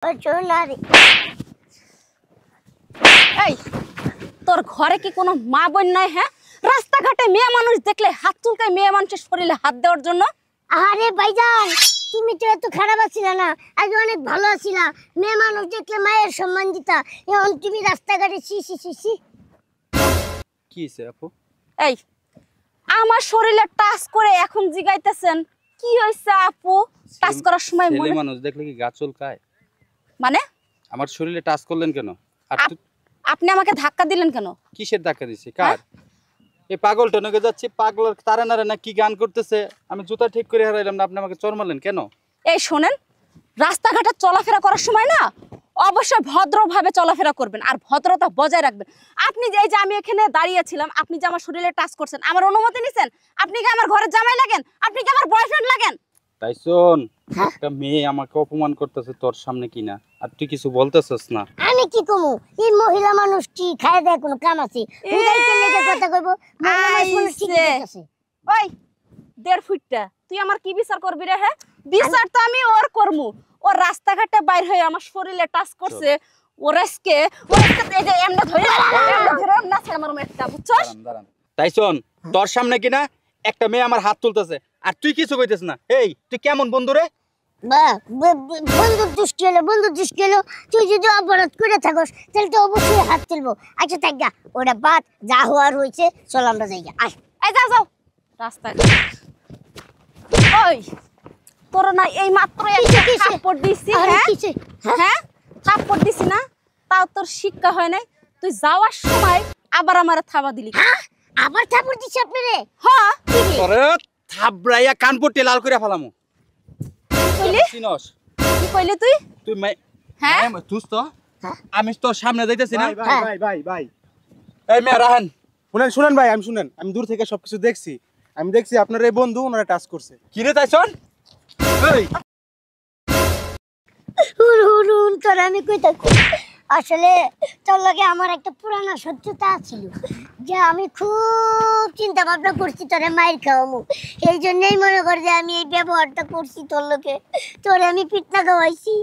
এই তোর ঘরে কি কোনো মা বোন নাই? হ্যাঁ, রাস্তাঘাটে মেয়ে মানুষ দেখলে হাত চুলকায় মেয়ে মানুষের শরীরে হাত দেওয়ার জন্য। আরে ভাইজান, তুমি তো এত খারাপ আছিলা না, আগে অনেক ভালো আছিলা। মেয়ে মানুষ দেখলে মায়ের সম্মান দিতা, এখন তুমি রাস্তাঘাটে সি সি সি সি। কি হইছে আপু? এই আমার শরীরে টাচ করে এখন জিগাইতেছেন কি হইছে আপু? টাচ করার সময় ছেলে মানুষ দেখলে কি গা চুলকায়? মানে আমার শরীরে টাচ করলেন কেন? আর আপনি আমাকে ধাক্কা দিলেন কেন? কিসের ধাক্কা দিছি? কার? এই পাগলটা নগে যাচ্ছে, পাগলের তারা নারে না কি গান করতেছে, আমি জুতা ঠিক করে হারাইলাম না, আপনি আমাকে চড় মারলেন কেন? এই শোনেন, রাস্তাঘাটে চলাফেরা করার সময় না অবশ্যই ভদ্রভাবে চলাফেরা করবেন আর ভদ্রতা বজায় রাখবেন। আপনি যে এই যে আমি এখানে দাঁড়িয়েছিলাম, আপনি যে আমার শরীরে টাচ করছেন, আমার অনুমতি নিছেন? আপনি কি আমার ঘরের জামাই লাগেন? আপনি কি আমার বয়ফ্রেন্ড লাগেন? তাই শোন, একটা মেয়ে আমাকে অপমান করতেছে তোর সামনে কিনা, আর তুই কিছু বলতেছস না। আমি কি কমু? এই মহিলা মানুষ কি খায় দেয় কোনো কাম আছে? উদাইতে লেগে কথা কইব, মহিলা মানুষ ঠিক আছে। ওই 1.5 ফুটটা তুই আমার কি বিচার করবি রে? হ্যাঁ, বিচার তো আমি ওর করমু। ও রাস্তাঘাটে বাইর হয়ে আমার শরীরে টাচ করছে, ওরেসকে এই যে এমনে ধরে না ছেড়ে আমার মেটটা, বুঝছস? দাঁড়ান তাই শোন, তোর সামনে কিনা একটা মেয়ে আমার হাত তুলতেছে আর তুই কিছু কইতেছ না। এই তুই কেমন বন্ধু রে? বন্ধুর দৃষ্টি হলো তুই যদি অপরাধ করে থাকস তাহলে তো অবশ্যই হাত তুলবো। আচ্ছা থাক গা, ওটা বাদ, যা হওয়ার হয়েছে, চল আমরা যাই গা। আয় এই যাও যাও রাস্তায়। ওই তোর না এই মাত্র একটা থাপ্পড় দিছি। হ্যাঁ থাপ্পড় দিছি না, তাও তোর শিক্ষা হয় নাই। তুই যাওয়ার সময় আবার আমারে থাবা দিলি। আবার থাপ্পড় দিছি আপনারে? হ্যাঁ তোরে থাবড়াইয়া কানপট্টি লাল করে ফেলামু। কইলি চিনস? কি কইলি তুই? তুই হ্যাঁ তুই তো আমি তোর সামনে যাইতেছি না। ভাই এই মেয়ে রাহান, শুনেন ভাই, আমি দূর থেকে সবকিছু দেখছি। আমি দেখছি আপনার এই বন্ধু ওনারা টাচ করছে। কি রে তাই শোন? এই হুন তোর আমি কই থাকো, আসলে তোর লগে আমার একটা পুরানা শত্রুতা ছিল, যে আমি খুব চিন্তা ভাবনা করছি তোরে মাইর খাওয়ামু। এই জন্যই মনে কর যে আমি এই ব্যবহারটা করছি তোর লগে, তোরে আমি পিটনা খাওয়াইছি।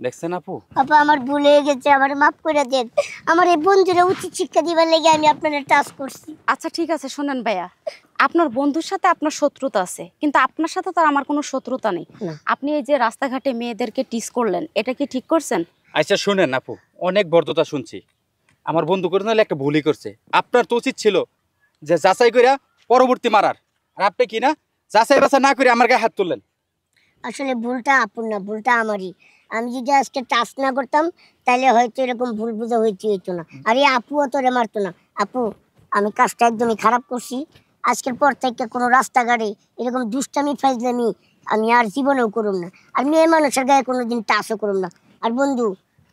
দেখছেন আপু? আপা আমার ভুল হয়ে গেছে, আমার মাফ করে দেন। আমার এই বন্ধুরা উচিত শিক্ষা দিবার লেগে আমি আপনাদের টাচ করছি। আচ্ছা ঠিক আছে, শোনেন ভাইয়া, আপনার বন্ধুর সাথে আপনার শত্রুতা আছে, কিন্তু আপনার সাথে তো আমার কোনো শত্রুতা নেই। আপনি এই যে রাস্তাঘাটে মেয়েদেরকে টিস করলেন, এটা কি ঠিক করছেন? আচ্ছা শুনেন আপু, অনেক বর্ধতা শুনছি, আমার বন্ধু করে নাহলে একটা ভুলই করছে। আপনার তো উচিত ছিল যে যাচাই করে পরবর্তী মারার, আর আপনি কি না যাচাই বাছাই না করে আমার গায়ে হাত তুললেন। আসলে ভুলটা আপুর না, ভুলটা আমারই। আমি যদি আজকে টাচ না করতাম তাহলে হয়তো এরকম ভুল বুঝা হইতো না, আর এই আপুও তোরে মারতো না। আপু, আমি কাজটা একদমই খারাপ করছি। আজকের পর থেকে কোনো রাস্তাঘাটে এরকম দুষ্টামি ফাইজলামি আমি আর জীবনেও করুম না, আর মেয়ে মানুষের গায়ে কোনোদিন টাচও করুম না। আর বন্ধু,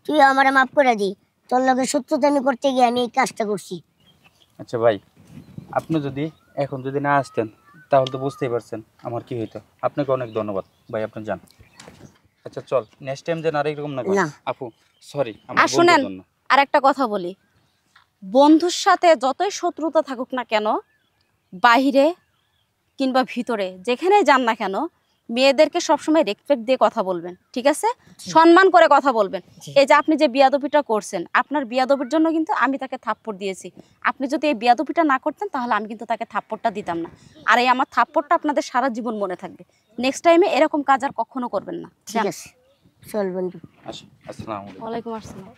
তুই আমার মাফ করে দিই, তোর লগে সত্যতামি করতে গিয়ে আমি এই কাজটা করছি। আচ্ছা ভাই, আপনি যদি এখন যদি না আসতেন তাহলে তো বুঝতেই পারছেন আমার কি হইতো। আপনাকে অনেক ধন্যবাদ ভাই, আপনি যান। আচ্ছা চল, নেক্সট টাইম যেন আর এরকম না করেন। আপু সরি। আর শুনেন, আর একটা কথা বলি, বন্ধুর সাথে যতই শত্রুতা থাকুক না কেন, বাহিরে কিংবা ভিতরে যেখানে যান না কেন, মেয়েদেরকে সবসময় রেসপেক্ট দিয়ে কথা বলবেন, ঠিক আছে? সম্মান করে কথা বলবেন। এই যে আপনি যে বিয়াদবিটা করছেন, আপনার বিয়াদবির জন্য কিন্তু আমি তাকে থাপ্পড় দিয়েছি। আপনি যদি এই বিয়াদবিটা না করতেন তাহলে আমি কিন্তু তাকে থাপ্পড়টা দিতাম না। আর এই আমার থাপ্পড়টা আপনাদের সারা জীবন মনে থাকবে। নেক্সট টাইমে এরকম কাজ আর কখনো করবেন না। ঠিক আছে, চল বন্ধু। আসসালামু আলাইকুম। ওয়ালাইকুম আসসালাম।